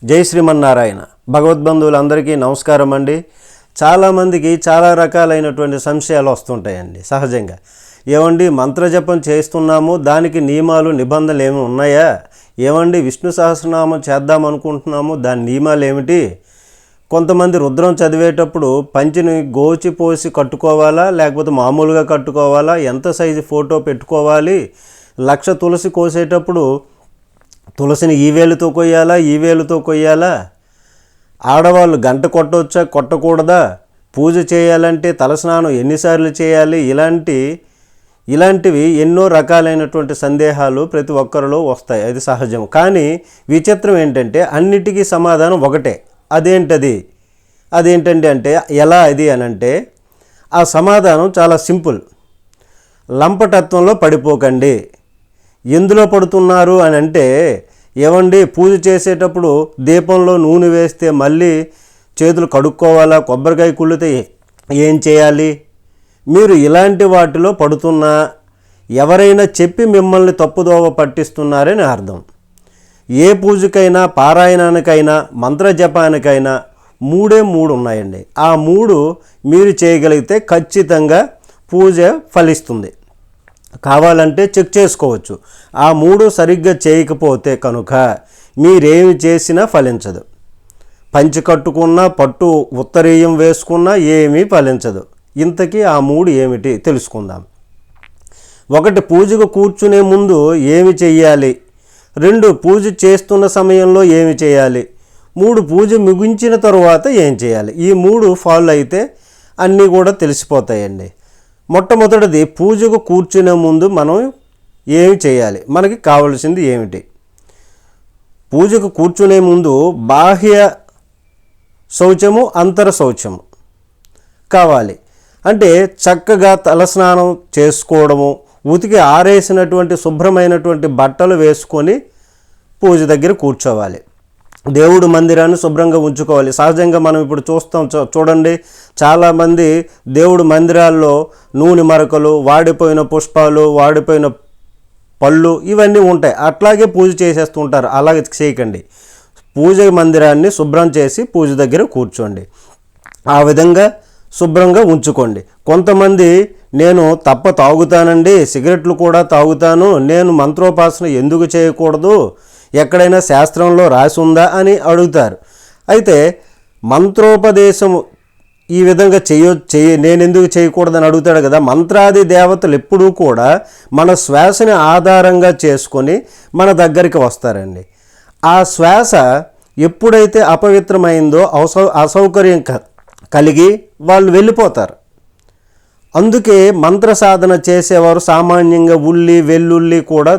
జై శ్రీమన్నారాయణ. భగవద్బంధువులందరికీ నమస్కారం అండి. చాలామందికి చాలా రకాలైనటువంటి సంశయాలు వస్తుంటాయండి సహజంగా. ఏమండి మంత్రజపం చేస్తున్నాము, దానికి నియమాలు నిబంధనలు ఏమి ఉన్నాయా? ఏమండి విష్ణు సహస్రనామం చేద్దాం అనుకుంటున్నాము, దాని నియమాలు ఏమిటి? కొంతమంది రుద్రం చదివేటప్పుడు పంచిని గోచిపోసి కట్టుకోవాలా, లేకపోతే మామూలుగా కట్టుకోవాలా, ఎంత సైజు ఫోటో పెట్టుకోవాలి, 1,00,000 తులసి కోసేటప్పుడు తులసిని ఈ వేలుతో కొయ్యాలా, ఈ వేలుతో కొయ్యాలా, ఆడవాళ్ళు గంట కొట్టవచ్చా, కొట్టకూడదా, పూజ చేయాలంటే తలస్నానం ఎన్నిసార్లు చేయాలి, ఇలాంటివి ఎన్నో రకాలైనటువంటి సందేహాలు ప్రతి ఒక్కరిలో వస్తాయి. అది సహజం. కానీ విచిత్రం ఏంటంటే అన్నిటికీ సమాధానం ఒకటే. అదేంటండి అంటే ఎలా అది అని అంటే ఆ సమాధానం చాలా సింపుల్. లంపటత్వంలో పడిపోకండి. ఎందులో పడుతున్నారు అని అంటే, ఏమండి పూజ చేసేటప్పుడు దీపంలో నూనె వేస్తే మళ్ళీ చేతులు కడుక్కోవాలా, కొబ్బరికాయ కుళ్ళితే ఏం చేయాలి? మీరు ఇలాంటి వాటిలో పడుతున్నా ఎవరైనా చెప్పి మిమ్మల్ని తప్పుదోవ పట్టిస్తున్నారని అర్థం. ఏ పూజకైనా, పారాయణానికైనా, మంత్రజపానికైనా 3 ఉన్నాయండి. ఆ 3 మీరు చేయగలిగితే ఖచ్చితంగా పూజ ఫలిస్తుంది. కావాలంటే చెక్ చేసుకోవచ్చు. ఆ 3 సరిగ్గా చేయకపోతే కనుక మీరేమి చేసినా ఫలించదు. పంచి కట్టుకున్నా, పట్టు ఉత్తరీయం వేసుకున్నా ఏమీ ఫలించదు. ఇంతకీ ఆ 3 ఏమిటి తెలుసుకుందాం. 1, పూజకు కూర్చునే ముందు ఏమి చెయ్యాలి. 2, పూజ చేస్తున్న సమయంలో ఏమి చేయాలి. 3, పూజ ముగించిన తరువాత ఏం చేయాలి. ఈ 3 ఫాలో అయితే అన్నీ కూడా తెలిసిపోతాయండి. మొట్టమొదటిది, పూజకు కూర్చునే ముందు మనం ఏమి చేయాలి, మనకి కావలసింది ఏమిటి? పూజకు కూర్చునే ముందు బాహ్య శౌచము, అంతర శౌచము కావాలి. అంటే చక్కగా తలస్నానం చేసుకోవడము, ఉతికి ఆరేసినటువంటి శుభ్రమైనటువంటి బట్టలు వేసుకొని పూజ దగ్గర కూర్చోవాలి. దేవుడు మందిరాన్ని శుభ్రంగా ఉంచుకోవాలి. సహజంగా మనం ఇప్పుడు చూడండి, చాలామంది దేవుడు మందిరాల్లో నూనె మరకలు, వాడిపోయిన పుష్పాలు, వాడిపోయిన పళ్ళు ఇవన్నీ ఉంటాయి. అట్లాగే పూజ చేసేస్తుంటారు. అలాగే చేయకండి. పూజ మందిరాన్ని శుభ్రం చేసి పూజ దగ్గర కూర్చోండి. ఆ విధంగా శుభ్రంగా ఉంచుకోండి. కొంతమంది నేను తాగుతానండి, సిగరెట్లు కూడా తాగుతాను, నేను మంత్రోపాసన ఎందుకు చేయకూడదు, ఎక్కడైనా శాస్త్రంలో రాసి ఉందా అని అడుగుతారు. అయితే మంత్రోపదేశము ఈ విధంగా నేను ఎందుకు చేయకూడదని అడుగుతాడు కదా. మంత్రాది దేవతలు ఎప్పుడూ కూడా మన శ్వాసని ఆధారంగా చేసుకొని మన దగ్గరికి వస్తారండి. ఆ శ్వాస ఎప్పుడైతే అపవిత్రమైందో, అసౌకర్యం కలిగి వాళ్ళు వెళ్ళిపోతారు. అందుకే మంత్ర సాధన చేసేవారు సామాన్యంగా ఉల్లి, వెల్లుల్లి కూడా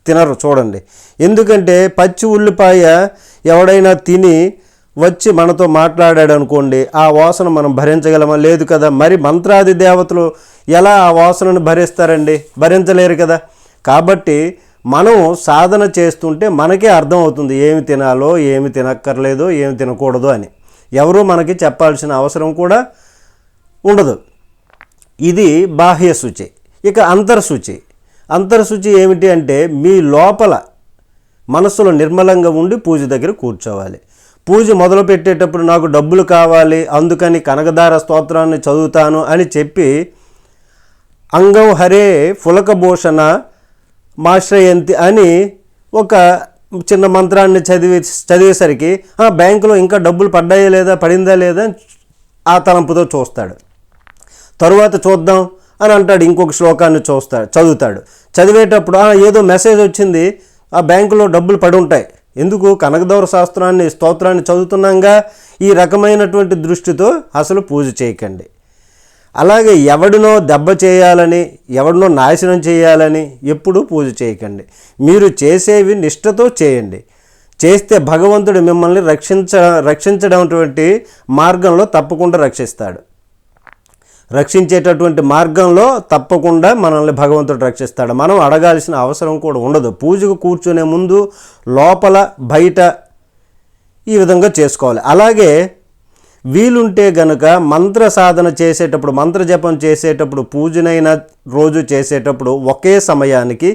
తినరు. చూడండి, ఎందుకంటే పచ్చి ఉల్లిపాయ ఎవడైనా తిని వచ్చి మనతో మాట్లాడాడు అనుకోండి, ఆ వాసన మనం భరించగలమా? లేదు కదా. మరి మంత్రాది దేవతలు ఎలా ఆ వాసనను భరిస్తారండి? భరించలేరు కదా. కాబట్టి మనం సాధన చేస్తుంటే మనకే అర్థమవుతుంది ఏమి తినాలో, ఏమి తినక్కర్లేదో, ఏమి తినకూడదు అని. ఎవరూ మనకి చెప్పాల్సిన అవసరం కూడా ఉండదు. ఇది బాహ్య శుచి. ఇక అంతర్శుచి ఏమిటి అంటే, మీ లోపల మనస్సులో నిర్మలంగా ఉండి పూజ దగ్గర కూర్చోవాలి. పూజ మొదలు పెట్టేటప్పుడు నాకు డబ్బులు కావాలి, అందుకని కనకదార స్తోత్రాన్ని చదువుతాను అని చెప్పి అంగం హరే ఫులకభూషణ మాశ్రయంతి అని ఒక చిన్న మంత్రాన్ని చదివేసరికి బ్యాంకులో ఇంకా డబ్బులు పడిందా లేదా ఆ తలంపుతో చూస్తాడు. తరువాత చూద్దాం అని అంటాడు, ఇంకొక శ్లోకాన్ని చదువుతాడు. చదివేటప్పుడు ఏదో మెసేజ్ వచ్చింది, ఆ బ్యాంకులో డబ్బులు పడి ఉంటాయి. ఎందుకు? కనకదార స్తోత్రాన్ని చదువుతున్నాగా. ఈ రకమైనటువంటి దృష్టితో అసలు పూజ చేయకండి. అలాగే ఎవడినో దెబ్బ చేయాలని, ఎవడినో నాశనం చేయాలని ఎప్పుడూ పూజ చేయకండి. మీరు చేసేవి నిష్ఠతో చేయండి. చేస్తే భగవంతుడు మిమ్మల్ని రక్షించడానికి మార్గంలో తప్పకుండా రక్షిస్తాడు. రక్షించేటటువంటి మార్గంలో తప్పకుండా మనల్ని భగవంతుడు రక్షిస్తాడు. మనం అడగాల్సిన అవసరం కూడా ఉండదు. పూజకు కూర్చునే ముందు లోపల బయట ఈ విధంగా చేసుకోవాలి. అలాగే వీలుంటే గనుక మంత్ర సాధన చేసేటప్పుడు, మంత్ర జపం చేసేటప్పుడు, పూజనైన రోజు చేసేటప్పుడు ఒకే సమయానికి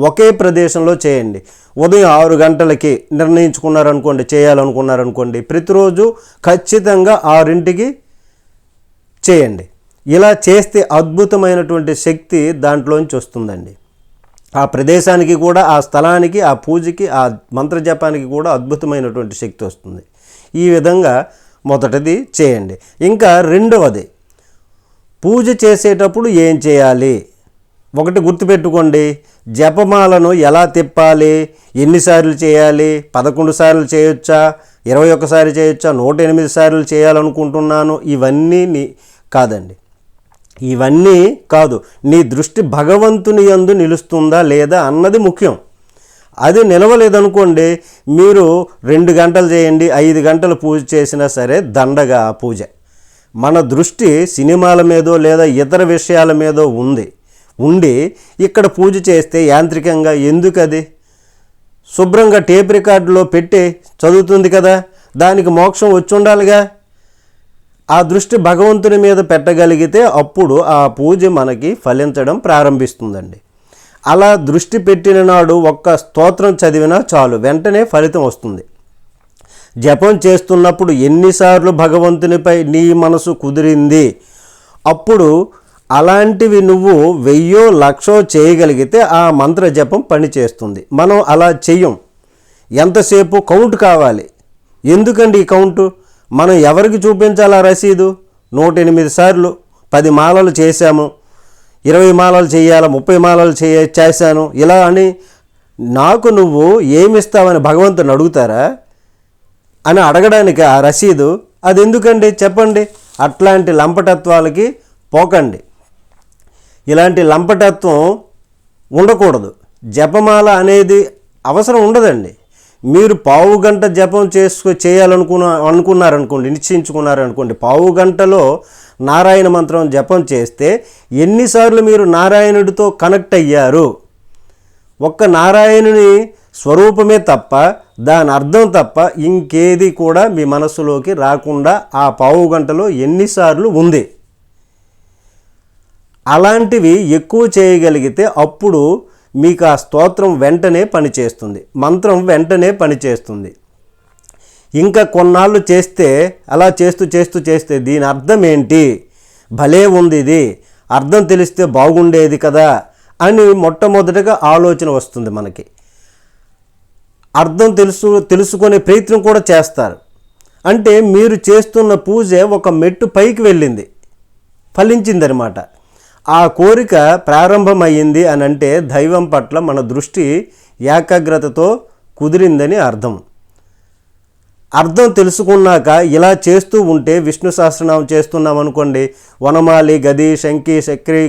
ఒకే ప్రదేశంలో చేయండి. ఉదయం 6 గంటలకి నిర్ణయించుకున్నారనుకోండి, చేయాలనుకున్నారనుకోండి, ప్రతిరోజు ఖచ్చితంగా 6ంటికి చేయండి. ఇలా చేస్తే అద్భుతమైనటువంటి శక్తి దాంట్లోంచి వస్తుందండి. ఆ ప్రదేశానికి కూడా, ఆ స్థలానికి, ఆ పూజకి, ఆ మంత్రజపానికి కూడా అద్భుతమైనటువంటి శక్తి వస్తుంది. ఈ విధంగా మొదటిది చేయండి. ఇంకా రెండవది, పూజ చేసేటప్పుడు ఏం చేయాలి? ఒకటి గుర్తుపెట్టుకోండి, జపమాలను ఎలా తిప్పాలి, ఎన్నిసార్లు చేయాలి, 11 సార్లు చేయొచ్చా, 21 సార్లు చేయొచ్చా, 108 సార్లు చేయాలనుకుంటున్నాను, ఇవన్నీ కాదండి. ఇవన్నీ కాదు. నీ దృష్టి భగవంతుని యందు నిలుస్తుందా లేదా అన్నది ముఖ్యం. అది నిలవలేదనుకోండి, మీరు 2 గంటలు చేయండి, 5 గంటలు పూజ చేసినా సరే దండగా ఆ పూజ. మన దృష్టి సినిమాల మీదో లేదా ఇతర విషయాల మీదో ఉండి ఇక్కడ పూజ చేస్తే యాంత్రికంగా ఎందుకది? శుభ్రంగా టేప్ రికార్డులో పెట్టి చదువుతుంది కదా, దానికి మోక్షం వచ్చి ఉండాలిగా. ఆ దృష్టి భగవంతుని మీద పెట్టగలిగితే అప్పుడు ఆ పూజ మనకి ఫలించడం ప్రారంభిస్తుందండి. అలా దృష్టి పెట్టిన నాడు ఒక్క స్తోత్రం చదివినా చాలు, వెంటనే ఫలితం వస్తుంది. జపం చేస్తున్నప్పుడు ఎన్నిసార్లు భగవంతునిపై నీ మనసు కుదిరింది, అప్పుడు అలాంటివి నువ్వు 1000 1,00,000 చేయగలిగితే ఆ మంత్ర జపం పనిచేస్తుంది. మనం అలా చెయ్యం. ఎంతసేపు కౌంట్ కావాలి. ఎందుకండి ఈ కౌంటు? మనం ఎవరికి చూపించాలి ఆ రసీదు? 108 సార్లు 10 మాలలు చేశాము, 20 మాలలు చేయాలి, 30 మాలలు చేశాను ఇలా అని నాకు నువ్వు ఏమిస్తావని భగవంతుని అడుగుతారా అని అడగడానికి ఆ రసీదు? అది ఎందుకండి చెప్పండి. అట్లాంటి లంపటత్వాలకి పోకండి. ఇలాంటి లంపటత్వం ఉండకూడదు. జపమాల అవసరం ఉండదండి. మీరు 1/2 గంట జపం అనుకున్నారనుకోండి, నిశ్చయించుకున్నారనుకోండి, 1/2 గంటలో నారాయణ మంత్రం జపం చేస్తే ఎన్నిసార్లు మీరు నారాయణుడితో కనెక్ట్ అయ్యారు? ఒక్క నారాయణుని స్వరూపమే తప్ప, దాని అర్థం తప్ప ఇంకేది కూడా మీ మనస్సులోకి రాకుండా ఆ 1/2 గంటలో ఎన్నిసార్లు ఉంది. అలాంటివి ఎక్కువ చేయగలిగితే అప్పుడు మీకు ఆ స్తోత్రం వెంటనే పనిచేస్తుంది, మంత్రం వెంటనే పనిచేస్తుంది. ఇంకా కొన్నాళ్ళు చేస్తే, అలా చేస్తే దీని అర్థం ఏంటి, భలే ఉంది, ఇది అర్థం తెలిస్తే బాగుండేది కదా అని మొట్టమొదటిగా ఆలోచన వస్తుంది మనకి. అర్థం తెలుసుకునే ప్రయత్నం కూడా చేస్తారు. అంటే మీరు చేస్తున్న పూజ ఒక మెట్టు పైకి వెళ్ళింది, ఫలించిందనమాట. ఆ కోరిక ప్రారంభమయ్యింది అని అంటే దైవం పట్ల మన దృష్టి ఏకాగ్రతతో కుదిరిందని అర్థం. అర్థం తెలుసుకున్నాక ఇలా చేస్తూ ఉంటే, విష్ణు సహస్రనామం చేస్తున్నాం అనుకోండి, వనమాలి, గది, శంకి, చక్రి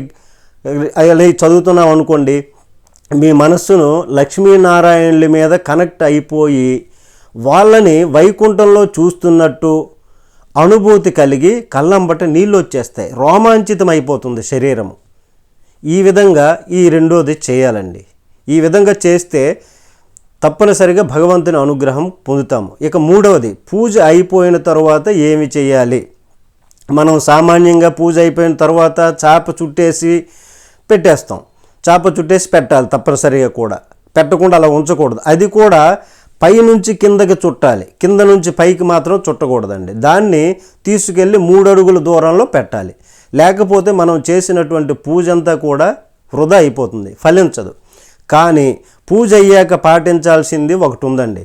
అలా చదువుతున్నాం అనుకోండి, మీ మనస్సును లక్ష్మీనారాయణుల మీద కనెక్ట్ అయిపోయి వాళ్ళని వైకుంఠంలో చూస్తున్నట్టు అనుభూతి కలిగి కళ్ళంబట నీళ్ళు వచ్చేస్తాయి, రోమాంచితం అయిపోతుంది శరీరము. ఈ విధంగా ఈ రెండోది చేయాలండి. ఈ విధంగా చేస్తే తప్పనిసరిగా భగవంతుని అనుగ్రహం పొందుతాము. ఇక మూడవది, పూజ అయిపోయిన తర్వాత ఏమి చేయాలి? మనం సామాన్యంగా పూజ అయిపోయిన తర్వాత చాప చుట్టేసి పెట్టేస్తాం. చాప చుట్టేసి పెట్టాలి తప్పనిసరిగా, కూడా పెట్టకుండా అలా ఉంచకూడదు. అది కూడా పైనుంచి కిందకి చుట్టాలి, కింద నుంచి పైకి మాత్రం చుట్టకూడదండి. దాన్ని తీసుకెళ్ళి 3 అడుగుల దూరంలో పెట్టాలి. లేకపోతే మనం చేసినటువంటి పూజ అంతా కూడా వృధా అయిపోతుంది, ఫలించదు. కానీ పూజ అయ్యాక పాటించాల్సింది ఒకటి ఉందండి.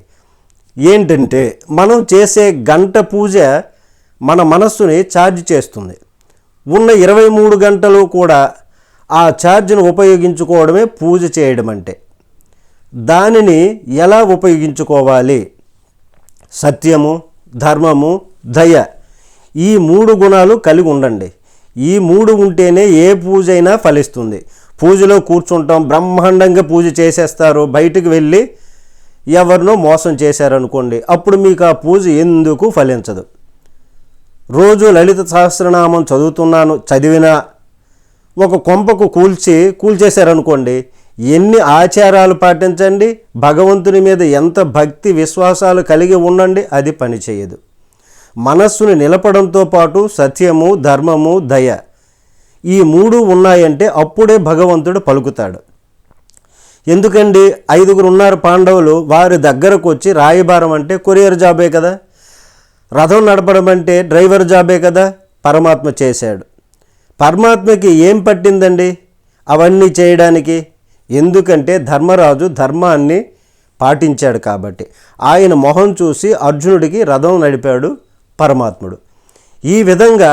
ఏంటంటే, మనం చేసే గంట పూజ మన మనస్సుని ఛార్జ్ చేస్తుంది. ఉన్న 23 గంటలు కూడా ఆ ఛార్జ్ను ఉపయోగించుకోవడమే పూజ చేయడం అంటే. దానిని ఎలా ఉపయోగించుకోవాలి? సత్యము, ధర్మము, దయ, ఈ 3 గుణాలు కలిగి ఉండండి. ఈ 3 ఉంటేనే ఏ పూజ అయినా ఫలిస్తుంది. పూజలో కూర్చుంటాం, బ్రహ్మాండంగా పూజ చేసేస్తారు, బయటకు వెళ్ళి ఎవరినో మోసం చేశారనుకోండి, అప్పుడు మీకు ఆ పూజ ఎందుకు ఫలించదు. రోజు లలిత సహస్రనామం చదివినా ఒక కొంపకు కూల్చేశారనుకోండి, ఎన్ని ఆచారాలు పాటించండి, భగవంతుని మీద ఎంత భక్తి విశ్వాసాలు కలిగి ఉండండి, అది పనిచేయదు. మనస్సును నిలపడంతో పాటు సత్యము, ధర్మము, దయ ఈ 3 ఉన్నాయంటే అప్పుడే భగవంతుడు పలుకుతాడు. ఎందుకండి 5 ఉన్నారు పాండవులు, వారి దగ్గరకు వచ్చి రాయబారం అంటే కొరియర్ జాబే కదా, రథం నడపడం అంటే డ్రైవర్ జాబే కదా పరమాత్మ చేశాడు. పరమాత్మకి ఏం పట్టిందండి అవన్నీ చేయడానికి? ఎందుకంటే ధర్మరాజు ధర్మాన్ని పాటించాడు కాబట్టి. ఆయన మొహం చూసి అర్జునుడికి రథం నడిపాడు పరమాత్ముడు. ఈ విధంగా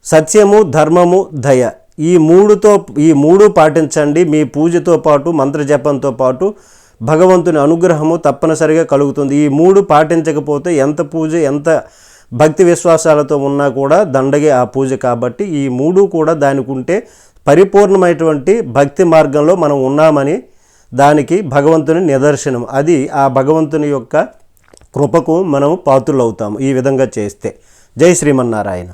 సత్యము, ధర్మము, దయ ఈ 3 పాటించండి. మీ పూజతో పాటు మంత్రజపంతో పాటు భగవంతుని అనుగ్రహము తప్పనిసరిగా కలుగుతుంది. ఈ 3 పాటించకపోతే ఎంత పూజ, ఎంత భక్తి విశ్వాసాలతో ఉన్నా కూడా దండగే ఆ పూజ. కాబట్టి ఈ 3 కూడా దానికి ఉంటే పరిపూర్ణమైనటువంటి భక్తి మార్గంలో మనం ఉన్నామని దానికి భగవంతుని నిదర్శనం. అది ఆ భగవంతుని యొక్క కృపకు మనం పాత్రులవుతాము ఈ విధంగా చేస్తే. జై శ్రీమన్నారాయణ.